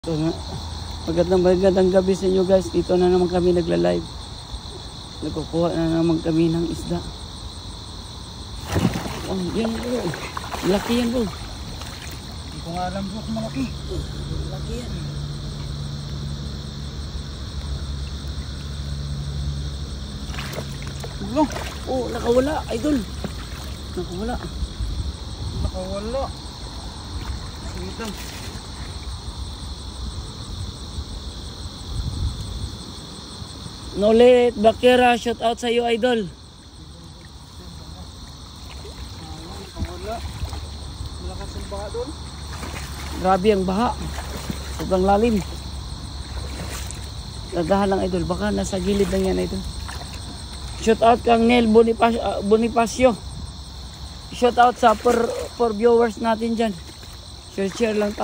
So, magandang gabi sa inyo guys. Dito na naman kami nagla-live. Nagkukuha na naman kami ng isda. Oh, yan bro. Laki yan bro. Hindi ko nga alam bro kung malaki. Laki yan. Bro. Oh, nakawala idol. Nakawala. Nakawala. Sige lang. Nolet Bakera, shout out sa iyo idol. Nakawala. Malakas ang baha doon. Grabe ang baha. Sobrang lalim. Dadahan lang idol. Baka nasa gilid lang yan idol. Shout out kang Nel Bonifacio. Shout out sa for viewers natin dyan. Share lang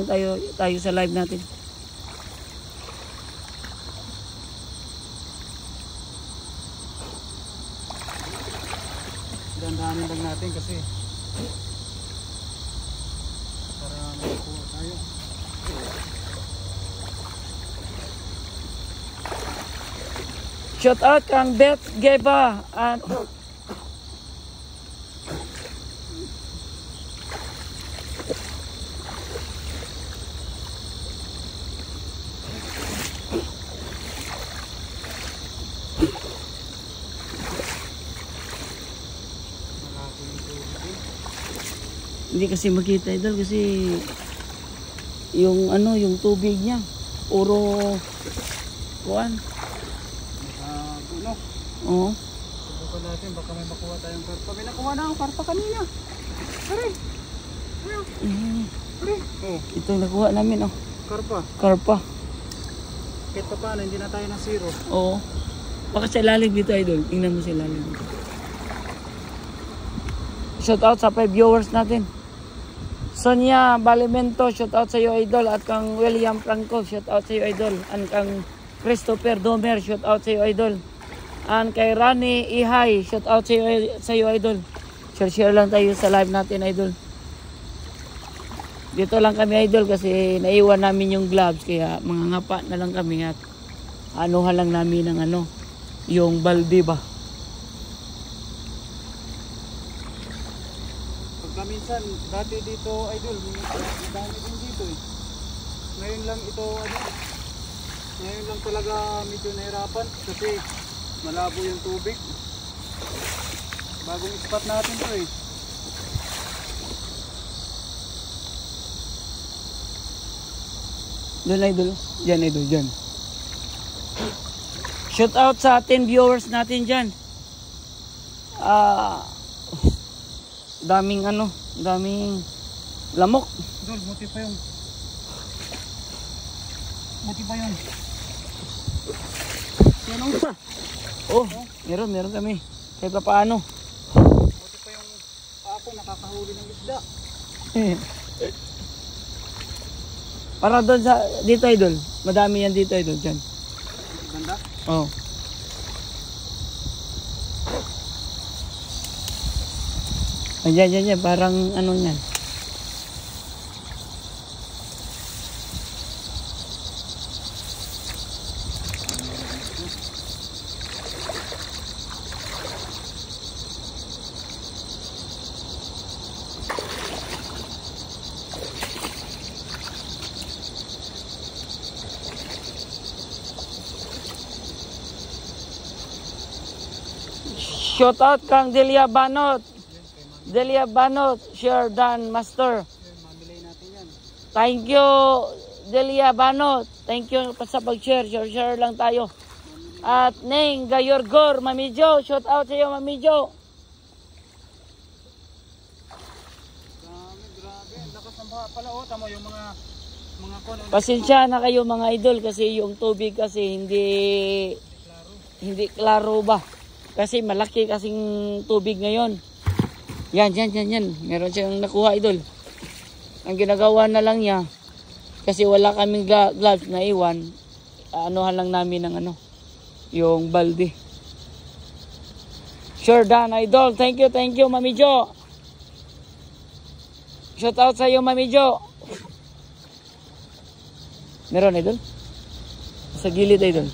tayo sa live natin. Dandahanin lang natin kasi para makakuha tayo. Shout out kang Beth Geba and hindi kasi makita idol kasi yung yung tubig niya puro kuan. Buno. Oo. Subukan natin baka may makuha tayong karpa. May nakuha na akong karpa kanina. Pare. Pare. Oh, Ito nakuha namin karpa. Karpa. Kahit pa paano hindi na tayo na zero. Oo. Baka sa ilalim dito idol. Tingnan mo sa ilalim dito. Shout out sa 5 viewers natin. Sonia Balimento, shout out sa iyo idol. At kang William Franco, shout out sa iyo idol. And kang Christopher Domer, shout out sa iyo idol. And kay Rani Ihay, shout out sa iyo idol. Share lang tayo sa live natin idol. Dito lang kami idol kasi naiwan namin yung gloves kaya mga ngapa na lang kami at anuhan lang namin ng yung balde ba. Minsan, dati dito idol, madami din dito eh. Ngayon lang ito ngayon lang talaga medyo nahirapan kasi malabo yung tubig. Bagong spot natin to eh. Doon idol, dyan idol, dyan. Shout out sa 10 viewers natin dyan. Daming lamok. Dol, buti pa yung yan pa. Oh, meron kami. Kahit pa paano. Buti pa yung ako nakakahuli ng isda. Para doon sa dito idol. Madami yan dito idol dyan. Ganda? Oh. Ayan, parang yan. Shout out kang Delia Banot, share dan master. Mamilay natin yan. Thank you Delia Banot. Thank you sa pag-share. Share lang tayo. At Neng Gayorgor, Mami Jo, shout out sa iyo Mami Jo. Grabe. Lakas ng baha pala oh. Tama yung mga Pasensya na kayo mga idol kasi yung tubig kasi hindi klaro ba. Kasi malaki kasing tubig ngayon. Yan. Meron siyang nakuha idol. Ang ginagawa na lang niya, kasi wala kaming gloves na iwan, anuhan lang namin ng yung balde. Sure done idol. Thank you Mami Jo. Shout out sa iyo Mami Jo. Meron, idol? Sa gilid, idol.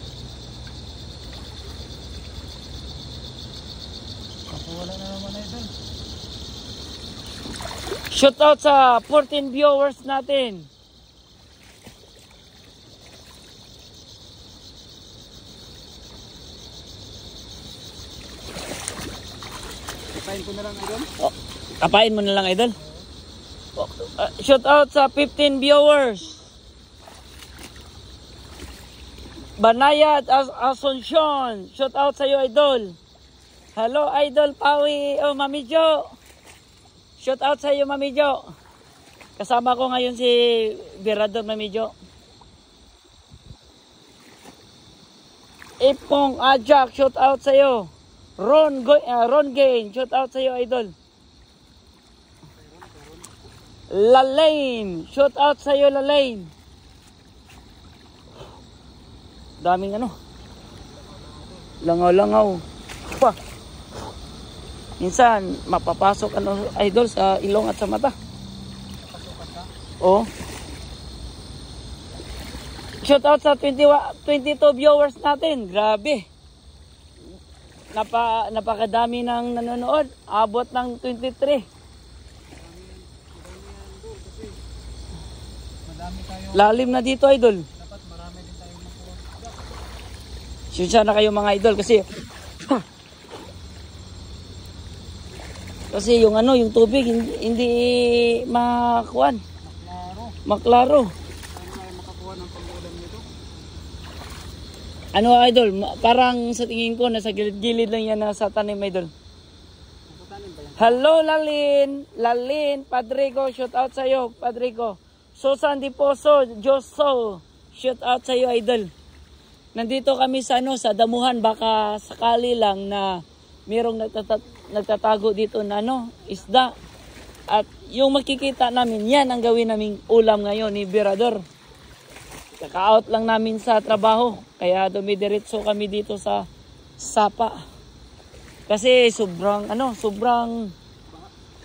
Wala na naman, idol. Shoutout sa 14 viewers natin. Kapain ko na lang, idol. Oh, kapain mo na lang, idol. Shoutout sa 15 viewers. Banayad Asuncion. Shoutout sa iyo, idol. Hello, idol Pawi. Oh, Mami Jo. Shoutout sa iyo, Mami Jo. Kasama ko ngayon si Virador, Mami Jo. Ipong Ajak. Shoutout sa iyo. Ron Gain. Shoutout sa iyo, idol. Lalaine. Shoutout sa iyo, Lalaine. Daming ano. Langaw-langaw. Pa. Minsan mapapasok ano, idol, sa ilong at sa mata. Oh. Shout out sa 22 viewers natin. Grabe. Napakadami ng nanonood. Abot ng 23. Lalim na dito, idol. Siya na kayo mga idol kasi yung ano, yung tubig hindi makuan. Maklaro. Ano, idol, parang sa tingin ko nasa gilid-gilid lang yan na sa tanim, idol. Hello, Lalin, Padrigo, shout out sa iyo, Padrigo. Susan Diposo, Joso, shout out sa iyo, idol. Nandito kami sa ano, sa damuhan, baka sakali lang na mayroong nagtatago dito na ano, isda. At yung makikita namin, yan ang gawin naming ulam ngayon ni Virador. Kaka-out lang namin sa trabaho, kaya dumidiretso kami dito sa sapa. Kasi sobrang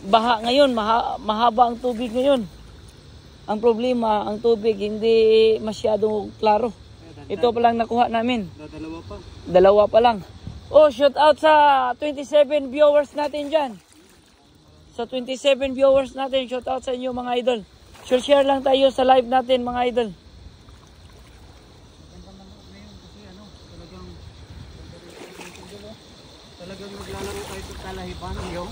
baha ngayon, mahaba ang tubig ngayon. Ang problema, ang tubig hindi masyadong klaro. Ito pa lang nakuha namin. Dalawa pa lang. Oh, shout out sa 27 viewers natin dyan. Sa 27 viewers natin, shout out sa inyo mga idol. Share lang tayo sa live natin mga idol. Talagang naglalaro tayo sa talahiban, yo.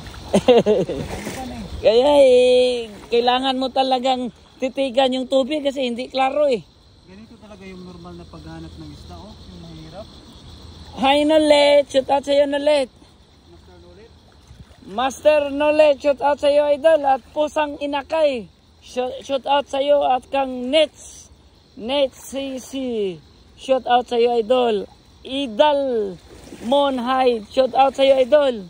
Kaya kailangan mo talagang titigan yung tubig kasi hindi klaro eh. Ganito talaga yung normal na paghanap ng isda, oh. Yung mahirap. Hi, Nolet. Shout out sa iyo, Nolet. Master Nolet. Shout out sa iyo, idol. At Pusang Inakay. Shout out sa iyo at kang Nets CC. Shout out sa iyo, idol. Idal Monhay. Shout out sa iyo, idol.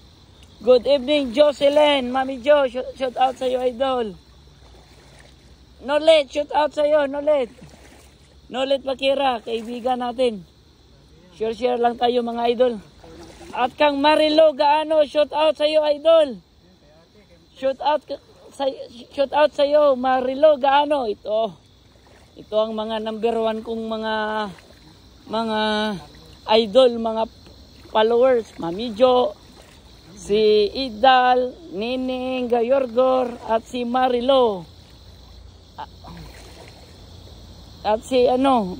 Good evening, Jocelyn. Mami Jo. Shout out sa iyo, idol. Nolet. Shout out sa iyo, Nolet. Nolet Bakira, kaibigan natin. Share lang tayo mga idol. At kang Marilo Gaano, shout out sa iyo, idol. Shout out sa iyo, Marilo Gaano. Ito ang mga number 1 kong mga idol, mga followers. Mami Jo, si Idal, Nining Gayorgor, at si Marilo. At si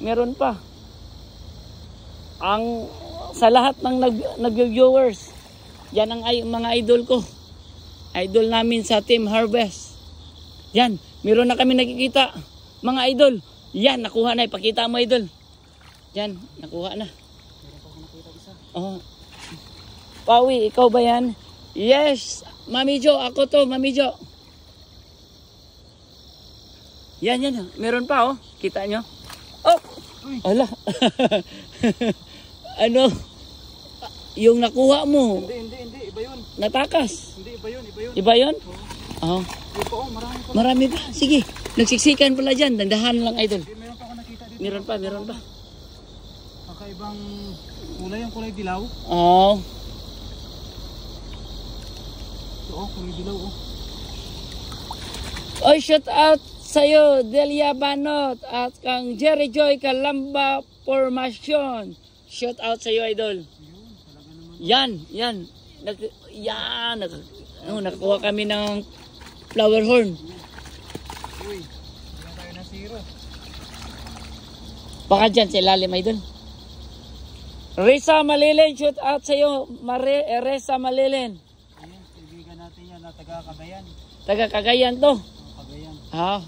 meron pa. Sa lahat ng nag-viewers, yan ang mga idol ko. Idol namin sa Team Harvest. Yan, meron na kami nakikita. Mga idol, yan, nakuha na. Ipakita mo, idol. Yan, nakuha na. Oh. Pawi, ikaw ba yan? Yes, Mami Jo, ako to, Mami Jo. Yan, meron pa, oh. Kita nyo? Oh! Ala. Yung nakuha mo. Hindi. Iba yun. Natakas. Hindi, iba yun. Iba yun? Oo. Marami pa. Marami pa. Sige. Nagsiksikan pala dyan. Dandahan lang, idol. Meron pa ako nakita dito. Meron pa. Kakaibang kulay, yung kulay dilaw. Oo. Kulay dilaw, oh. Oy, shout out sa'yo, Delia Banot at kang Jerry Joy Kalamba Formation. Shout out sa'yo, idol. Yan. Nakakuha kami ng flower horn. Uy, hindi tayo na zero. Baka dyan sa ilalim, idol. Risa Malilin, shout out sa'yo, Risa Malilin. Ayan, kaibigan natin yan na taga Cagayan. Taga Cagayan to. Cagayan.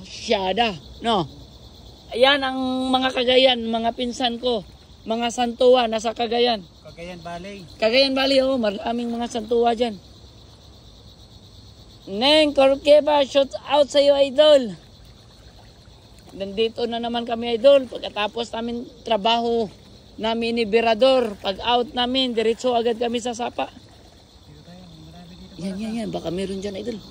Siyada. No. Ayan ang mga Cagayan, mga pinsan ko. Mga santuwa nasa Cagayan. Cagayan Valley. Cagayan Valley, maraming mga santuwa dyan. Neng Corqueva, shout out sa iyo, idol. Nandito na naman kami, idol. Pagkatapos namin trabaho namin ni Berador, pag out namin, diretso agad kami sa sapa. Yan. Baka meron dyan, idol.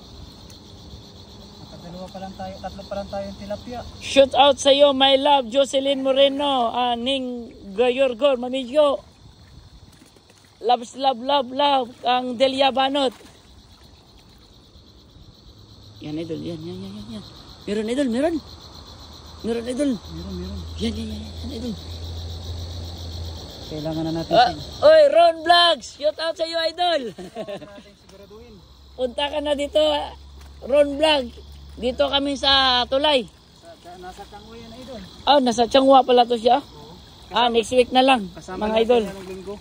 Dalawa pa lang tayo, tatlo pa lang tayo yung tilapia. Shout out sa iyo, my love, Jocelyn Moreno, Ning Gayorgor, Mamidyo. Loves, love, ang Delia Banot. Yan, idol, yan. Meron, idol. Meron. Yan, idol. Kailangan na natin. Oy, Ron Vlogs, shout out sa iyo, idol. Natin siguraduhin. Punta ka na dito, Ron Vlog. Dito kami sa Tulay. Nasa Tangwa yan, idol. Nasa Tiangwa pala to siya. Next week na lang, Kasama mga idol. ng linggo.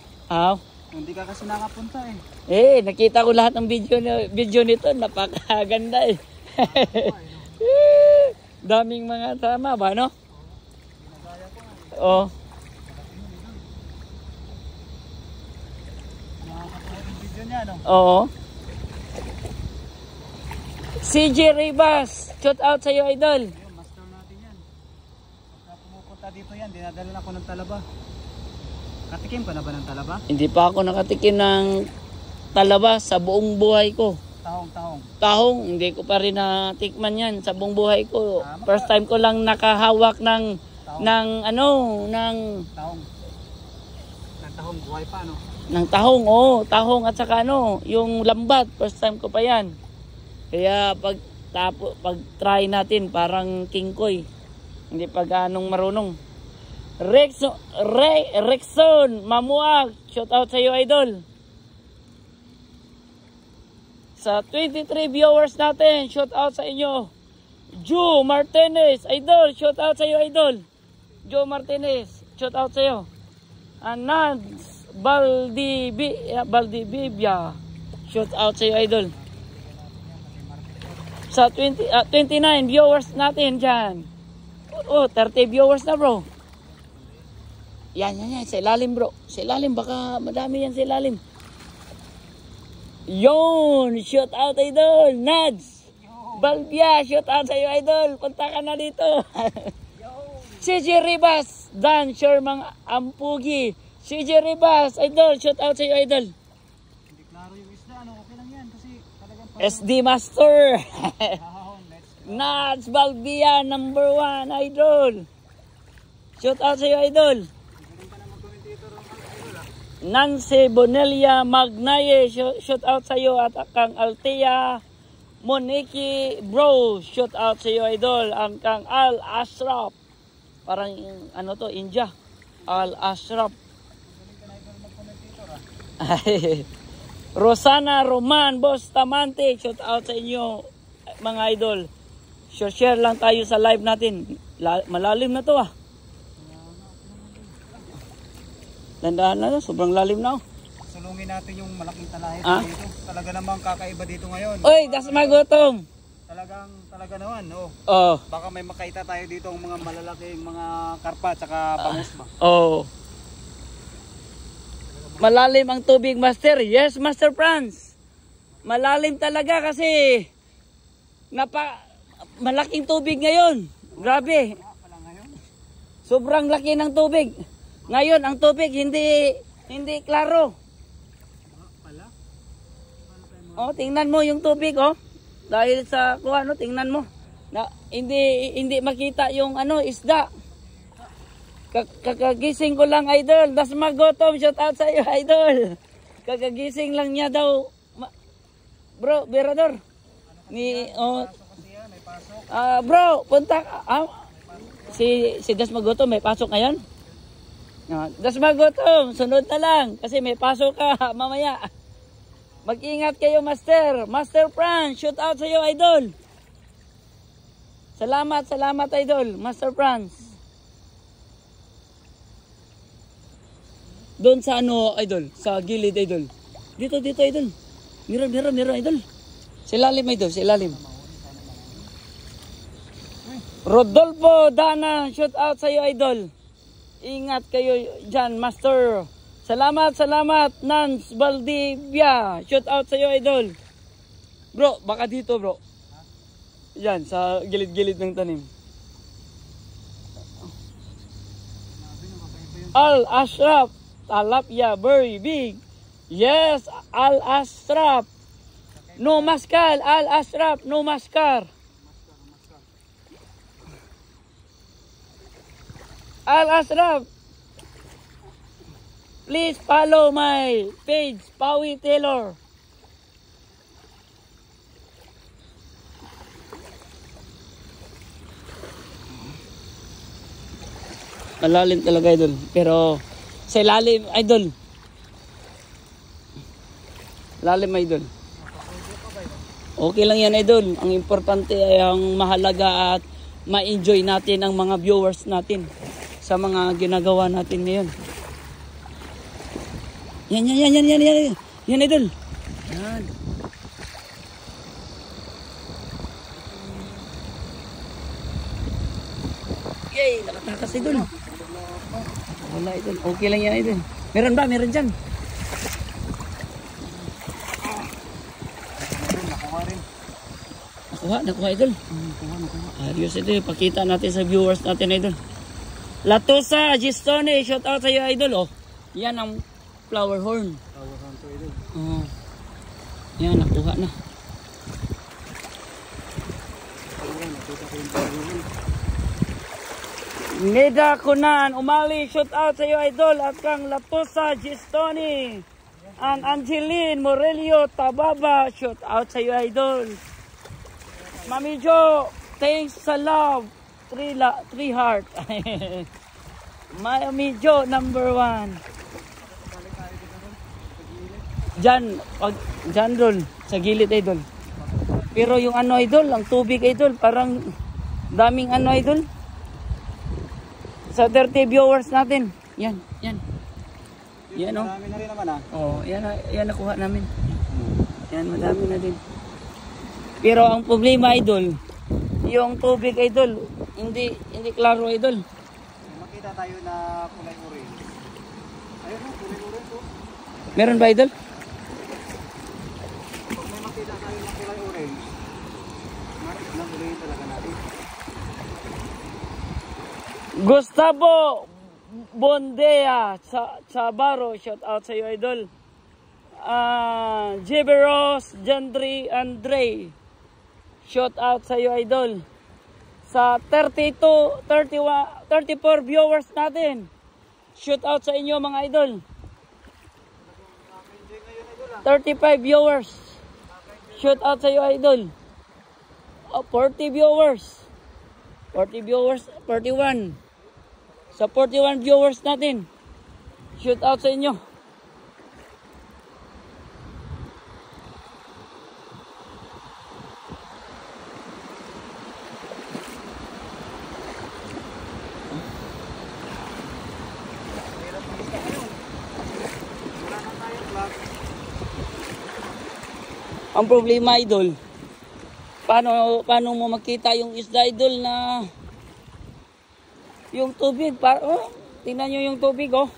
Hindi ka kasi nakapunta eh. Nakita ko lahat ng video nito, napakaganda eh. Daming mga tama ba, no? Oo. Nakakatawa yung video niya, no? Oo. CJ Rivas, shout out sa iyo, idol. Ayun, master natin yan. Pagka pumupunta dito yan, dinadala ako ng talaba. Katikim ka na ba ng talaba? Hindi pa ako nakatikim ng talaba sa buong buhay ko. Tahong, hindi ko pa rin natikman yan sa buong buhay ko. First time ko lang nakahawak ng tahong buhay pa, no? Ng tahong at saka yung lambat, first time ko pa yan. Kaya pag try natin parang kingkoy. Hindi pa ganong marunong. Rexon Mamuag, shout out sa iyo, idol. Sa 23 viewers natin, shout out sa inyo. Joe Martinez, idol, shout out sa iyo, idol. Joe Martinez, shout out sa iyo. Nads Valdivia, shout out sa iyo, idol. Sa 29 viewers natin dyan. 30 viewers na, bro. Yan, sa ilalim, bro. Sa ilalim, baka madami yan sa ilalim. Yon, shout out, idol. Nads Balbia, shout out sa iyo, idol. Punta ka na dito. CJ Ribas, Dan Shermang Ampugi. CJ Ribas, idol, shout out sa iyo, idol. Hindi klaro yung isda, ano? Okay lang yan kasi talagang SD Master. Nads Balbia, number 1, idol. Shout out sa iyo, idol. Nancy Bonelia Magnaye, shout out sa iyo, at kang Altea Moniki Bro, shout out sa iyo, idol. Ang kang Al Ashraf, parang India, Al Ashraf. Rosana Roman Bustamante, shout out sa inyo, mga idol. Share lang tayo sa live natin. Malalim na to, Tandaan na, sobrang lalim na. Sulungin natin yung malaking talahit dito. Talaga namang kakaiba dito ngayon. Oy, das magutong. Talaga naman, Baka may makaita tayo dito ng mga malalaking mga karpa at bangus ba? Malalim ang tubig, Master. Yes, Master Franz. Malalim talaga kasi malaking tubig ngayon. Grabe. Sobrang laki ng tubig. Ngayon, ang tubig hindi klaro. Tingnan mo yung tubig, Dahil sa tingnan mo. Na hindi makita yung isda. Kakagising ko lang, idol. Das magotom, shout out sa iyo, idol. Kakagising lang niya daw. Bro, Berador. Bro, punta si Das Magutom may pasok ngayon? Das Magutom, sunod na lang kasi may pasok ka mamaya. Mag-ingat kayo, Master. Master Franz, shoot out sa iyo, idol. Salamat, idol. Master Franz. Doon sa ano, idol? Sa gilid, idol. Dito, idol. Meron, idol. Silalim, idol. Silalim. Rodolfo Dana, shoot out sa iyo, idol. Ingat kayo dyan, Master. Salamat. Nance Valdivia, shout out sa iyo, idol. Bro, baka dito, bro. Yan, sa gilid-gilid ng tanim. Al Ashraf, Talapia, very big. Yes, Al Ashraf. No maskal, Al Ashraf, no maskar. Al Ashraf. Please follow my page, Pawi Taylor. Malalim talaga, idol. Pero sa ilalim, idol. Lalim, idol. Okay lang yan, idol. Ang importante ay ang mahalaga at ma-enjoy natin ang mga viewers natin sa mga ginagawa natin ngayon. Yan, idol. Yan. Yay, nakatakas, idol. Wala, idol. Okay lang yan, idol. Meron ba? Meron dyan. Nakuha, idol. Ayos, idol. Pakita natin sa viewers natin, idol. Latosa, Gistone, shout out sa iyo, idol. Oh, yan ang flower horn. Flower horn to, idol. Yan, nakuha na. Neda Kunan, Umali, shout out sa iyo, idol. At kang Latosa, Gistone. And Angeline Morelio Tababa, shout out sa iyo, idol. Mami Jo, thanks sa love. 3 heart. Mami Jo, number 1. Diyan dol, sa gilid, idol. Pero yung ano, idol, ang tubig, idol, parang daming ano, idol. Sa 30 viewers natin. Yan. Yan, oh. Marami na rin naman, Oh, yan nakuha namin. Yan, madami na din. Pero ang problema, idol, yung tubig, idol, hindi klaro, idol. Makita tayo na kulay orange. Ayun, kulay orange, oh. Meron ba, idol? Pag may makita tayo na kulay orange, nakulihin talaga natin. Gustavo Bondea Chabaro, shout out sa iyo, idol. Jiberos Jandri Andre, shout out sa iyo, idol. Sa 34 viewers natin, shout out sa inyo, mga idol. 35 viewers, shout out sa iyo, idol. 40 viewers, 41. Sa 41 viewers natin, shout out sa inyo. Ang problema, idol, paano mo makita yung isda, idol, na yung tubig, tingnan nyo yung tubig, oh.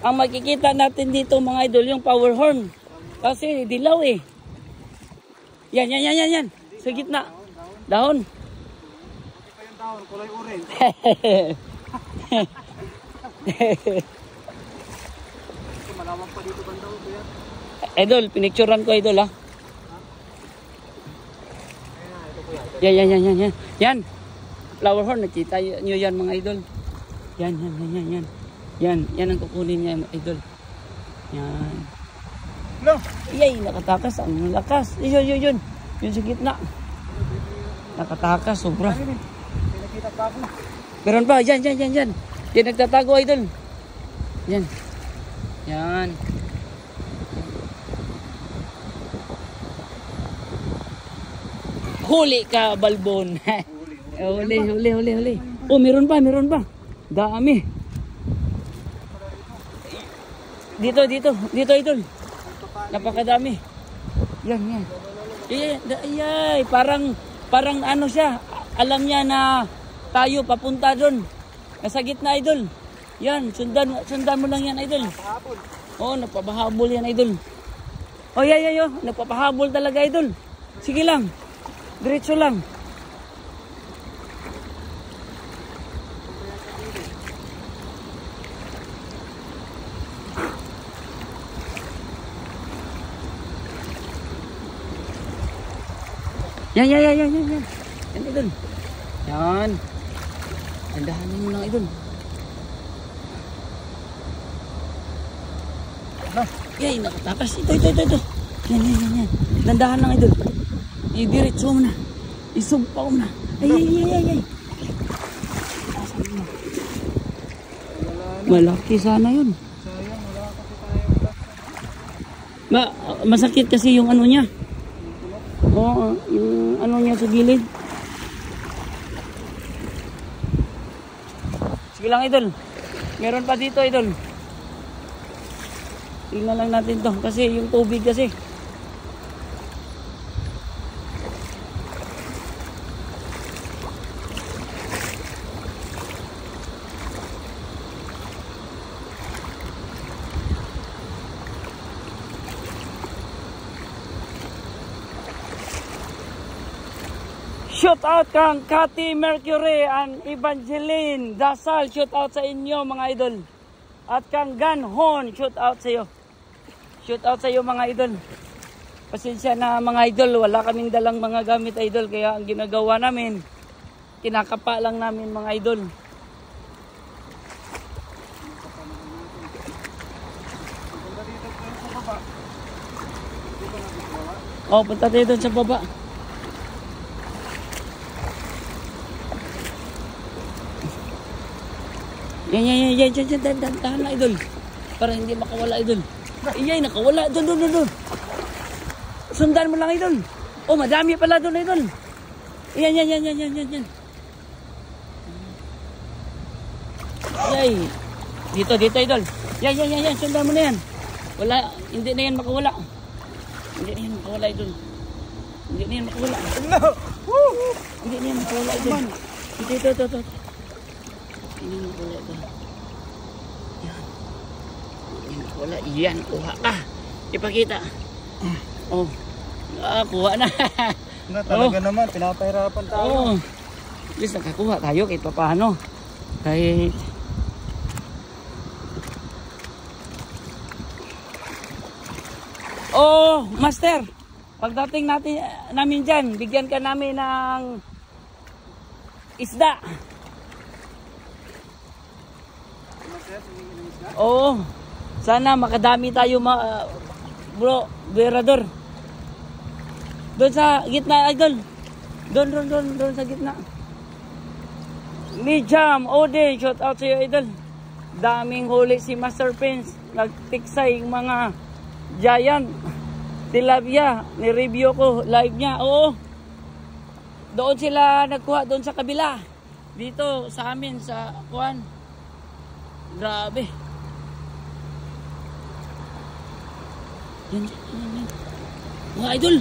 Ang makikita natin dito, mga idol, yung power horn. Kasi dilaw, eh. Yan. Sa gitna. Dahon. Hindi pa yung dahon, kulay orange. Malawak pa dito banda, kuya. Idol, pinicturean ko, idol, ha. Yan. Flower horn, nakita nyo yan, mga idol. Yan. Yan ang kukunin niya, idol. Yan. No. Yay, nakatakas. Ang lakas. Yun. Yun sa gitna. Nakatakas, sobra. Ay, pinakita pa ako. Meron pa, yan. Yan nagtatago, idol. Yan. Yan. Huli ka, balbon. Huli. Oh, meron pa. Dami. Dito, idol. Napakadami. Yan. Ay, parang ano siya. Alam niya na tayo papunta doon. Nasa gitna, idol. Yan, sundan mo lang yan, idol. Oo, napapahabol yan, idol. Oh, yeah. Napapahabol talaga, idol. Sige lang. Diretso lang. Yan. Yan, idol. Yan. Tandahan mo lang, idol. Yay, nakatakas. Ito. Yan. Tandahan lang, idol. Idiretso mo na. Isugpa mo na. Ay. Malaki sana yun. Sayang, wala kasi tayo. Masakit kasi yung ano niya. Oo, yung ano niya sa gilid. Sige lang, idol. Meron pa dito, idol. Tingnan lang natin to kasi yung tubig kasi. Shout out kang Cathy Mercury and Evangeline Dasal. Shout out sa inyo, mga idol. At kang Ganhon, shout out sa iyo. Shout out sa iyo, mga idol. Pasensya na, mga idol, wala kaming dalang mga gamit, idol, kaya ang ginagawa namin, kinakapa lang namin, mga idol. Oh, punta tayo doon sa baba. Yan, dahan na, idol. Para hindi makawala, idol. Iyay, nakawala. Doon. Sundan mo lang, idol. Oh, madami pala doon, idol. Yan. Iyay. Dito, idol. Yan. Sundan mo na yan. Wala, hindi na yan makawala. Hindi na yan makawala, idol. Hindi na yan makawala, idol. Ito. Hindi na yan makawala, idol. Wala, yan, kuha ka. Ipakita. Oh, kuha na. Talaga naman, pinapahirapan tayo. At least nakakuha tayo kahit paano. Kahit master, pagdating namin dyan, bigyan ka namin ng isda. Sana makadami tayo, bro, berador. Doon sa gitna, idol. Doon sa gitna. Mijam, Odin, shout out sa iyo, idol. Daming huli si Master Prince. Nagtiksay yung mga giant tilapia. Ni-review ko live niya. Oo. Doon sila nagkuha, doon sa kabila. Dito sa amin, sa kuwan. Grabe. Yan. Mga idol.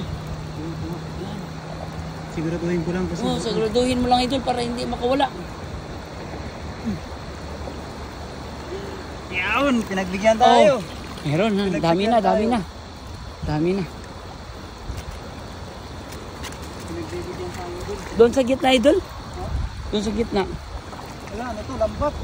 Siguraduhin ko lang kasi. Siguraduhin mo lang, idol, para hindi makawala. Yawn, pinagbigyan tayo. Meron, dami na. Pinagbigyan Doon sa gitna, idol? Doon sa gitna. Wala, ito, lambat.